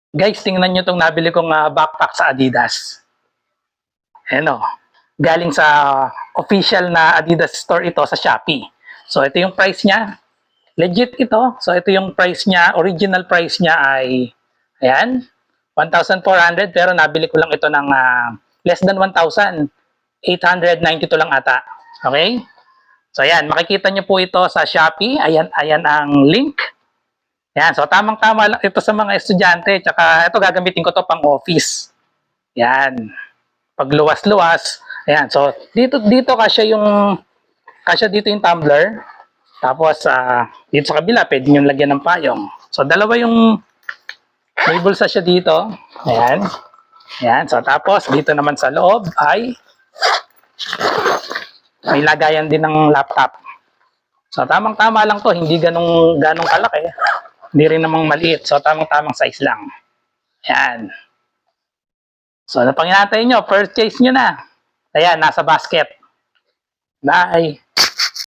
Guys, tingnan nyo itong nabili kong backpack sa Adidas. Ayan o. Galing sa official na Adidas store ito sa Shopee. So, ito yung price niya. Legit ito. So, ito yung price niya. Original price niya ay, ayan, 1,400. Pero nabili ko lang ito ng less than 1,000. 892 lang ata. Okay? So, ayan. Makikita nyo po ito sa Shopee. Ayan, ayan ang link. Yan, so tamang-tama lang ito sa mga estudyante. Tsaka ito gagamitin ko to pang office. Yan. Pag luwas-luwas. Ayan, so dito kasya dito yung tumbler. Tapos dito sa kabila pwede niyo lagyan ng payong. So dalawa yung may bulsa siya dito. Ayan. Ayan, so tapos dito naman sa loob ay may lagayan din ng laptop. So tamang-tama lang to, hindi ganong kalaki. Hindi rin namang maliit. So, tamang-tamang size lang. Ayan. So, ano pang hinatay nyo? Purchase nyo na. Ayan, nasa basket. Bye!